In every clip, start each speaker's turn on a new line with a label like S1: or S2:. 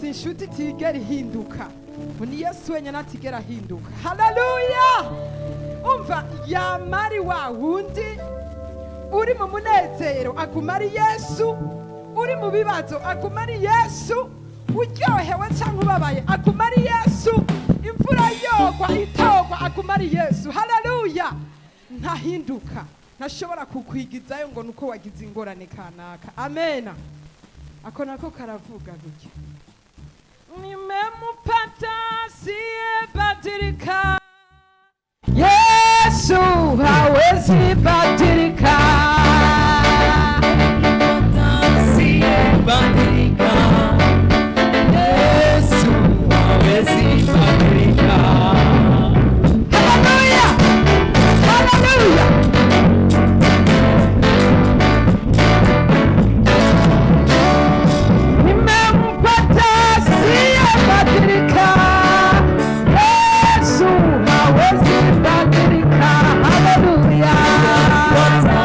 S1: inshuti tigera ihinduka ni Yesu wenyine atigera ahinduka. Haleluya! Umva, yamari wa wundi uri mu munezero agumari Yesu, uri mu bibazo agumari Yesu, uryohewe cyangwa ubabaye agumari Yesu, imvura yogwa itogwa agumari Yesu. Haleluya! Ntahinduka, ntashobora kukwigizayo ngo nuko wagize ingorane kanaka. Amena. Ako nako karavuga gutya, nimempata siyebadilika, Yesu hawezi badilika,
S2: siyebadilika, Yesu hawezi badilika.
S1: Haleluya, haleluya.
S2: Hallelujah.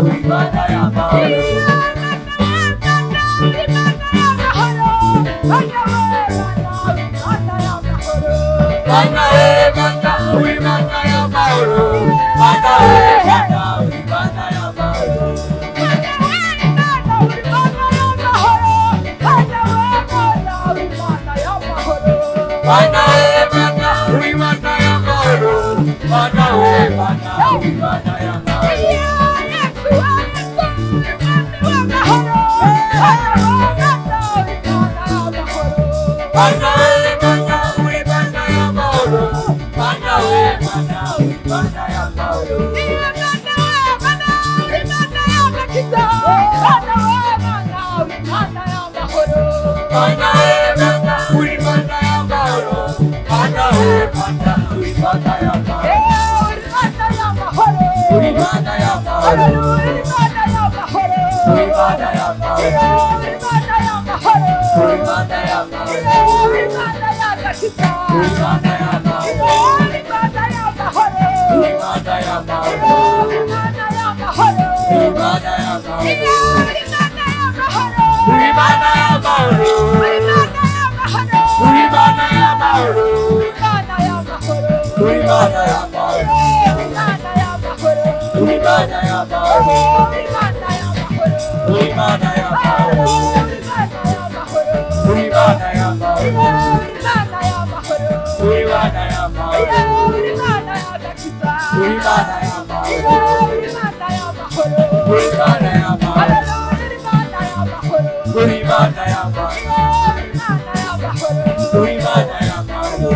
S2: Imana y'amahoro. Mana we mana, uri mana y'amahoro. Mana we mana, uri mana y'amahoro. Mana we mana, uri mana y'amahoro. Mana we mana, uri mana y'amahoro. Mana we mana, uri mana y'amahoro. Mana we mana, uri mana y'amahoro. Mana we mana, uri mana y'amahoro. Mana we mana, uri mana y'amahoro. Uri mana y'amahoro. Uri mana y'amahoro. Uri mana y'amahoro. Uri mana y'amahoro. Uri mana y'amahoro. Uri mana y'amahoro. Uri mana y'amahoro. Uri mana y'amahoro. Uri mana y'amahoro. Uri mana y'amahoro. Uri mana y'amahoro. Uri mana y'amahoro. Uri mana y'amahoro. Uri mana y'amahoro. Uri mana y'amahoro. Uri mana y'amahoro. Uri mana y'amahoro. Uri mana y'amahoro. Uri mana y'amahoro.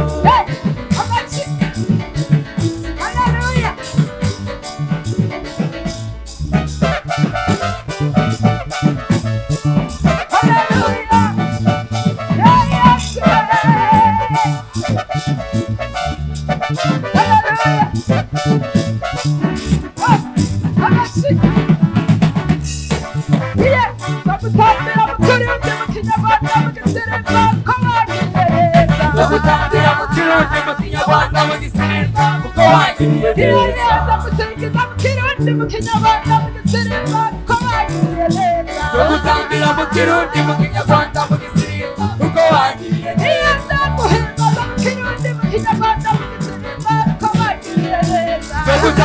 S2: Ndagutambira mu kirundi mu kinyarwanda mu gisirimu kuko wangiriye neza. Ndagutambira mu kirundi mu kinyarwanda mu gisirimu kuko wangiriye neza. Ndagutambira mu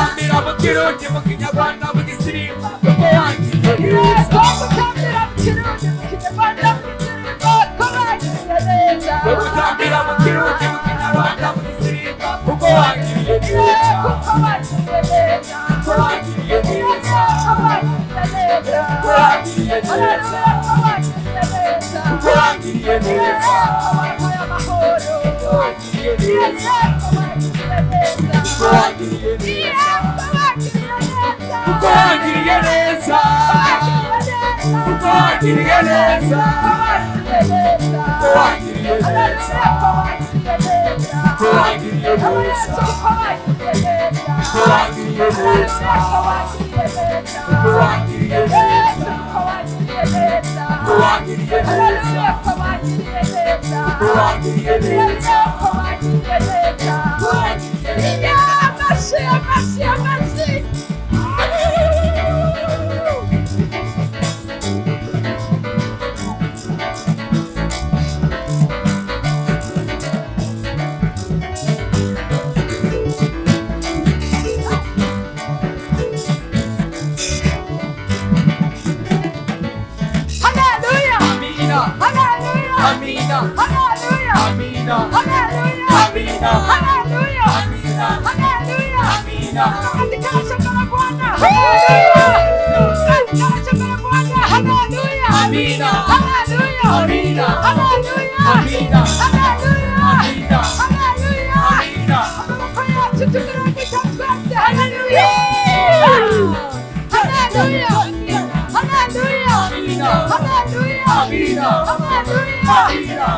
S2: kirundi mu kinyarwanda mu gisirimu kuko wangiriye neza. Ndagutambira mu kirundi mu kinyarwanda mu gisirimu kuko wangiriye neza. Kuko wangiriye neza. Kuko wangiriye neza. Kuko wangiriye neza. Kuko wangiriye neza. Kuko wangiriye neza. Kuko wangiriye neza. Kuko wangiriye neza. Kuko wangiriye neza. Kuko wangiriye neza. Kuko wangiriye neza. Kuko wangiriye neza. Kuko wangiriye neza. Kuko wangiriye neza. Amina. Amina. Amina. Amina.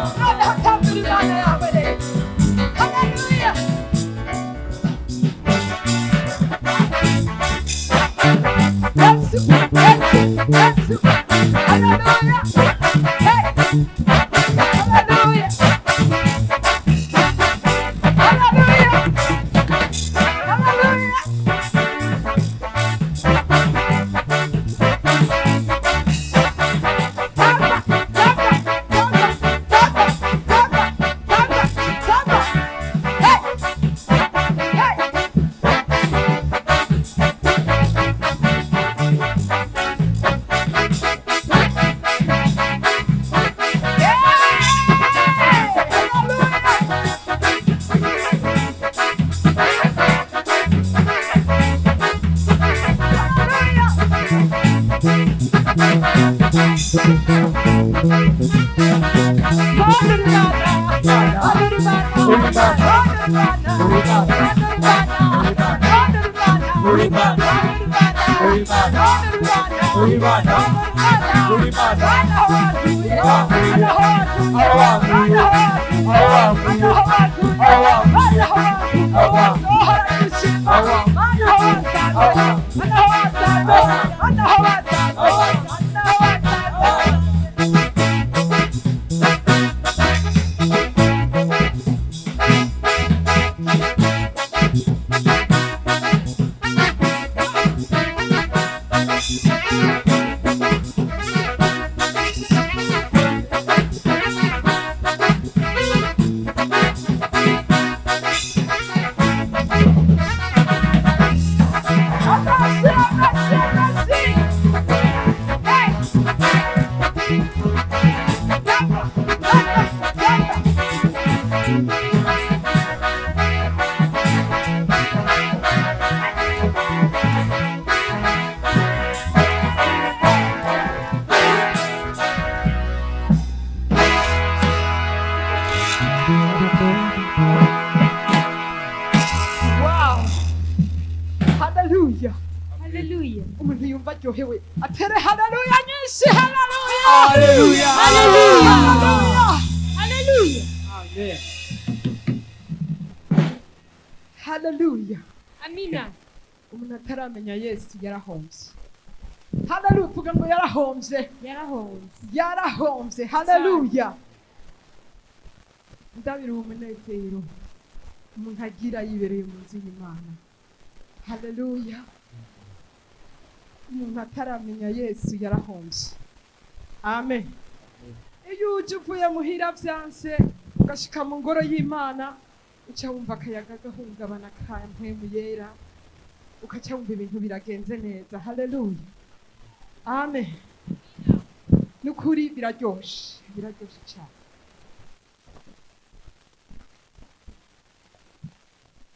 S1: Wow! Hallelujah!
S3: Hallelujah.
S1: Umuntu yumva aryohewe atere haleluya nyinshi, haleluya!
S2: Hallelujah.
S1: Haleluya!
S3: Hallelujah.
S2: Amen.
S1: Haleluya!
S3: Amina.
S1: Umuntu ataramenya Yesu yarahombye. Haleluya! Tuvuga ngo yarahombye.
S3: Yarahonze.
S1: Yarahombye. Haleluya! Ndabira umunezero umuntu agira yibereye mu nzu y'Imana. Haleluya! Umuntu ataramenya Yesu yarahombye. Amen. Iyo uje uvuye muhira vyanse ugashika mu ngoro y'Imana uca wumva akayaga gahungabana ka mpwemu yera, ukaca wumva ibintu biragenze neza. Haleluya! Amen. Nukuri biraryoshe cyane.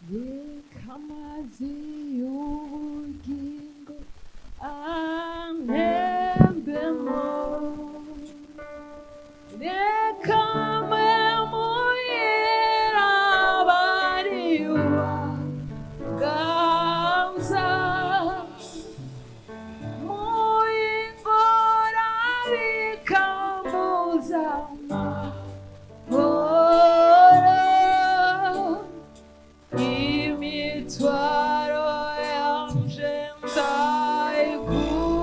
S1: Reka amazi y'ubugingo antembemo, reka mpwemu yera abariwa ganza, muingora bikambuza amahoro, imitwaro yanje ndayiguha.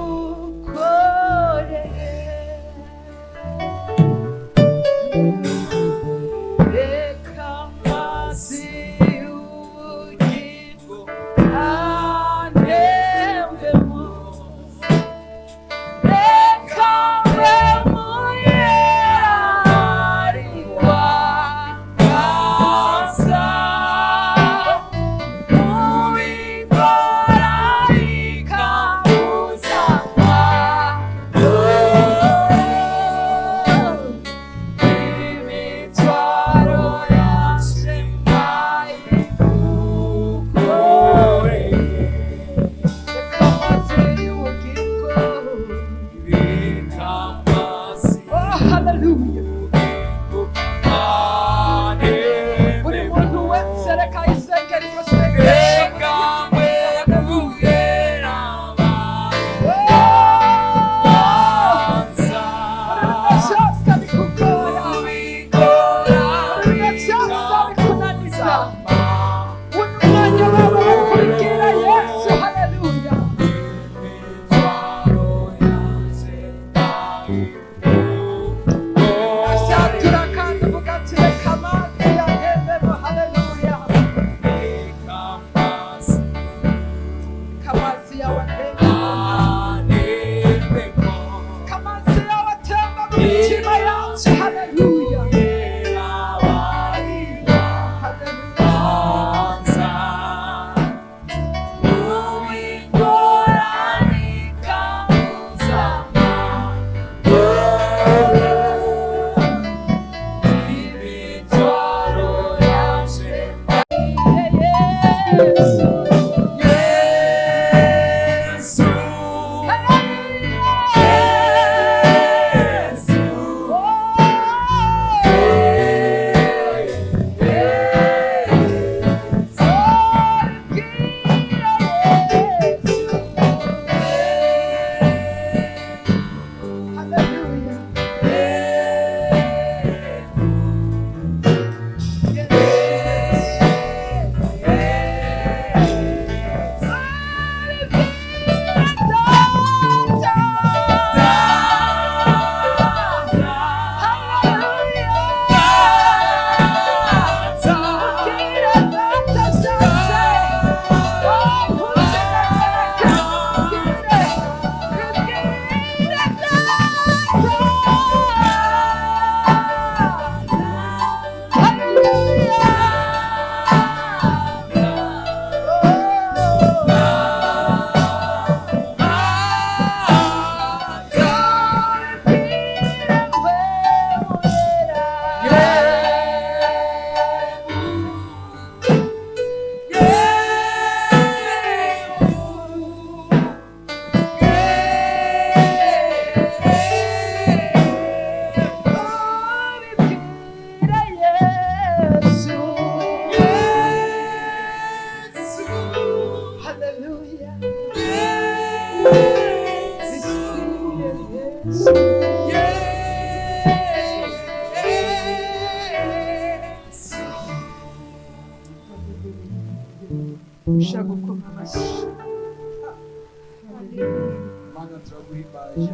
S2: Mana turaguhimbaje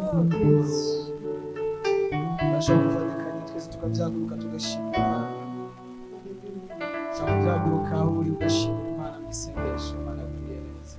S2: urashobora gufatikanya twese tukabyaguruka tugashimira ushobora kubyaguruka aho uri ugashimira Imana mu isengesho Imana yakugiriye neza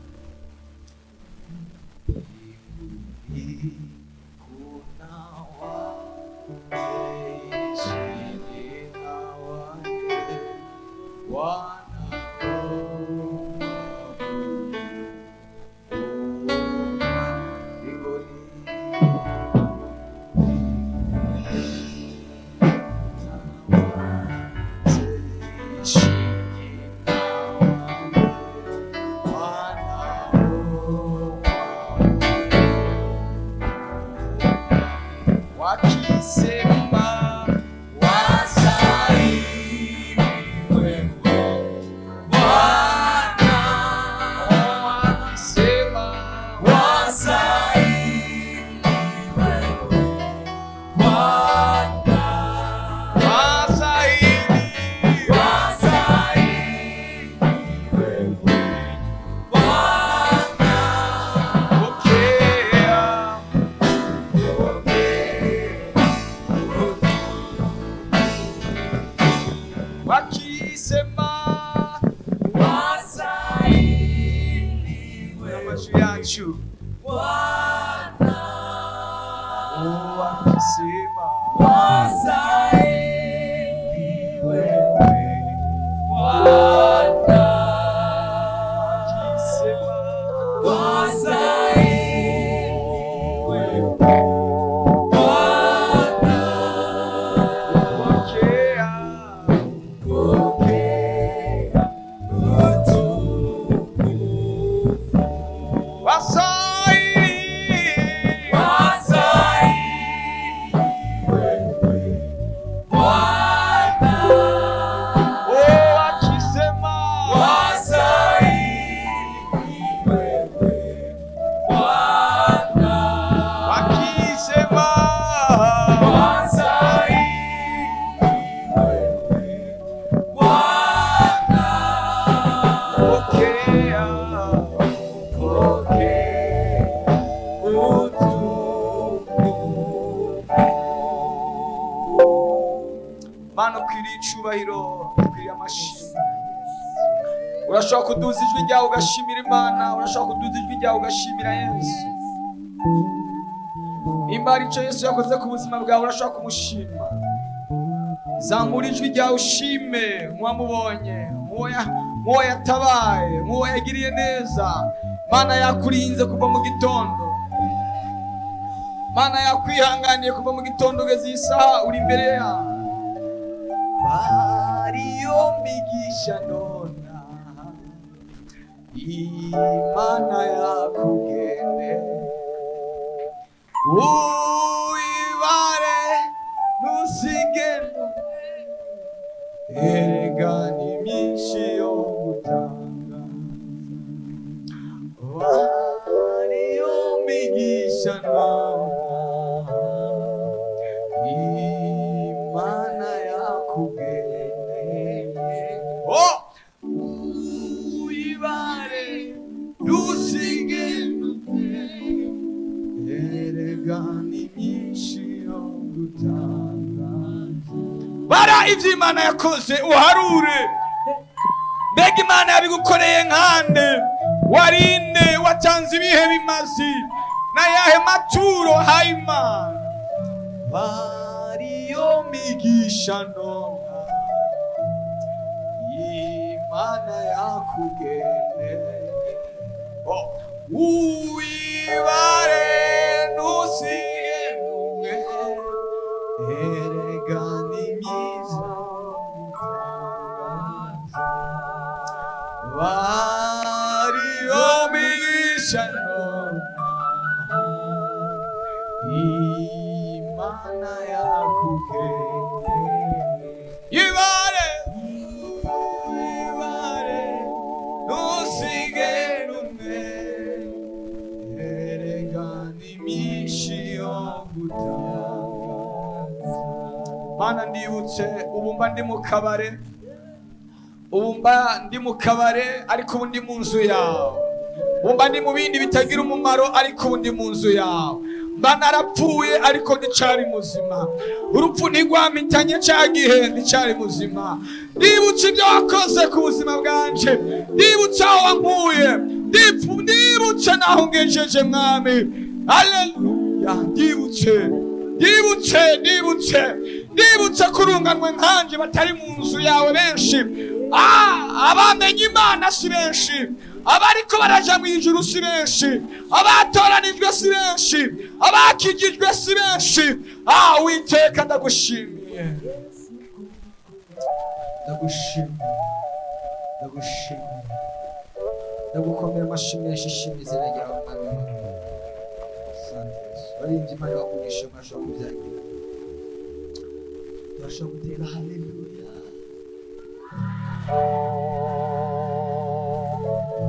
S2: urashobora kuduza ijwi ryawe ugashimira Imana urashobora kuduza ijwi ryawe ugashimira Yesu nimba hari icyo Yesu yakoze ku buzima bwawe urashobora kumushima zamura ijwi ryawe ushime nk'uwamubonye nk'uwo yatabaye nk'uwo yagiriye neza Mana yakurinze kuva mu gitondo Mana yakwihanganiye kuva mu gitondo ugeze iyi saha uri imbere yawe bariyo migisha nona Imana yakugende uibare nusige erega ni myinshi yo gutanga bariyo migisha nona Imana yakugende bara ivyo Imana yakoze uharure mbega Imana yabigukoreye nkande warinde watanze ibihe bimazi na yahe maturo hayimana bariyo migisha nonka Imana yakugende uibare nusige numwe erega ni myiza bariyo migisha nonka Imana yakugende ibare nusige numwe erega ni myinshi yo gutanga Mana ndibutse ubumba ndi mu kabare ariko ubu ndi mu nzu yawe umba ni mu bindi bitagira umumaro ariko ubu ndi mu nzu yawe. Mba narapfuye ariko ndicari muzima. Urupfu ntigwampitanye ca gihe ndicari muzima. Ndibutse ibyo wakoze ku buzima bwanje, ndibutse aho wankuye, ndibutse naho ngejeje mwami. Haleluya. Ndibutse kurunganwe nkanje batari mu nzu yawe benshi. Abamenye Imana si benshi, abariko baraja mu ijuru si benshi, abatoranijwe si benshi, abakijijwe si benshi. Uwiteka ndagushimiye, ndagukomera amashyi menshi. Ishimwe izina ryawe mwami. Barinzi Imana bakugisha amashyi kubyagira. Turashobora gutera haleluya.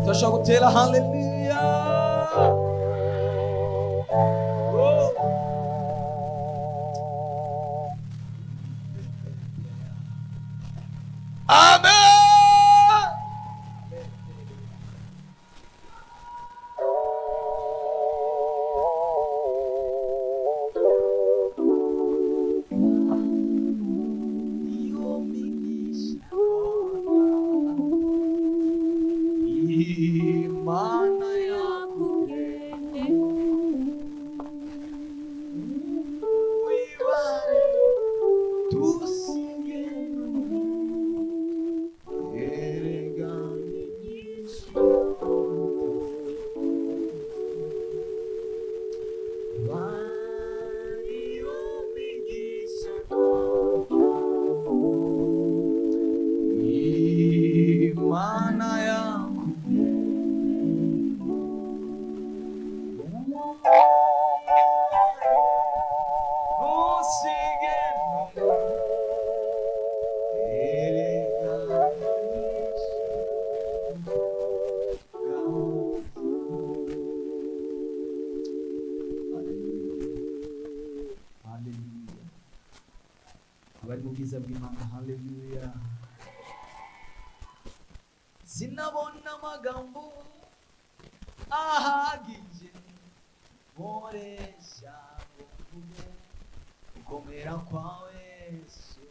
S2: Turashobora gutera haleluya. Amen. Abari mu bwiza bw'Imana. Haleluya. Sinabona amagambo ahagije nkoresha ngo mvuge gukomera kwawe Yesu.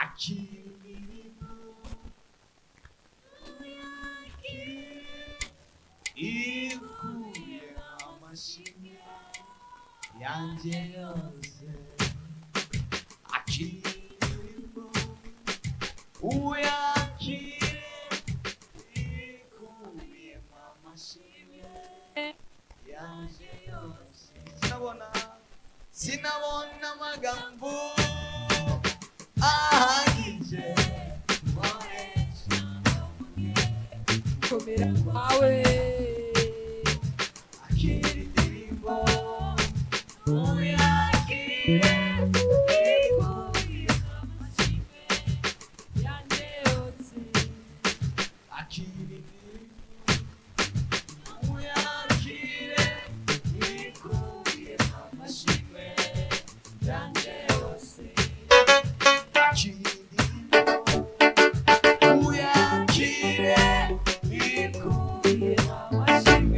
S2: Akira imirimo ikuye amashimwe yanjye yose. Akira imirimo uyakire ikuye amashimwe yanjye yose. Sinabona amagambo ahagije nkoresha
S1: Komera kwawe.
S2: akira indirimbo uyakire ikuye amashimwe yanjye yose. Akira indirimbo uyakire ikuye amashimwe yanjye yose. Akira indirimbo uyakire ikuye amashimwe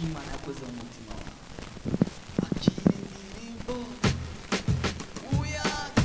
S2: Imana yakoze mu mutima wawe. Akira indirimbo uyakire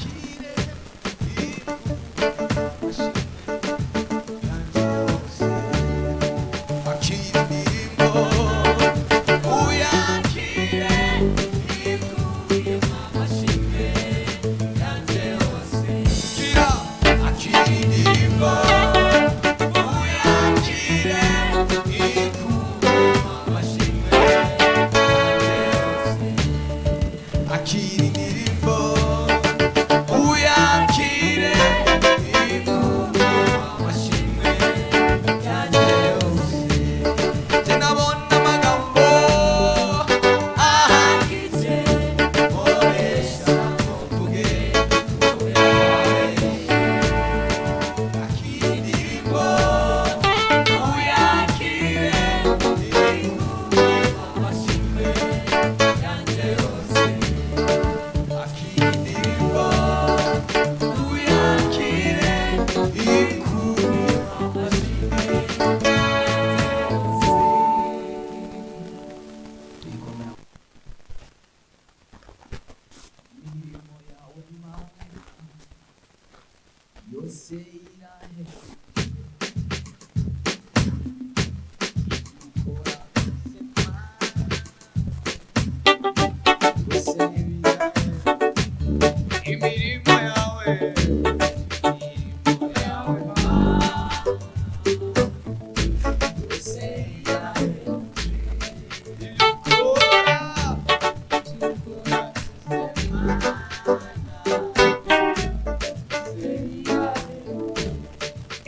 S2: imirimo yawe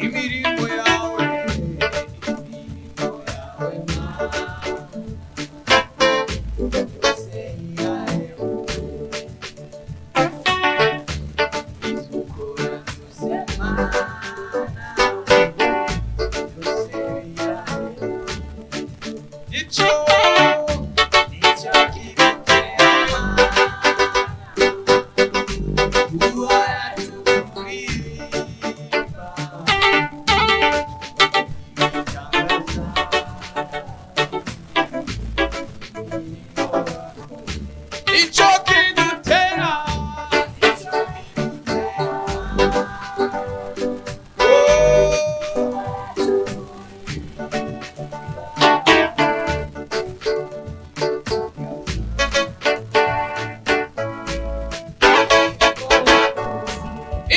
S2: imirimo yawe icyo icyo kidutera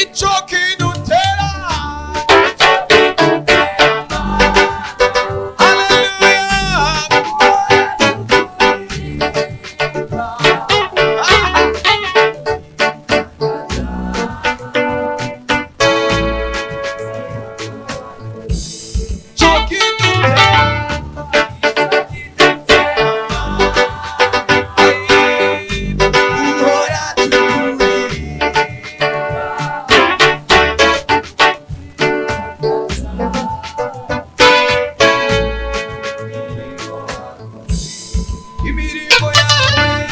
S2: icyo kidutera imirimo yawe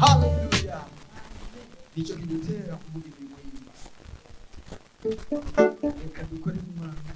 S2: haleluya nicyo kidutera kuvuga imirimo y'Imana reka dukore mu Mana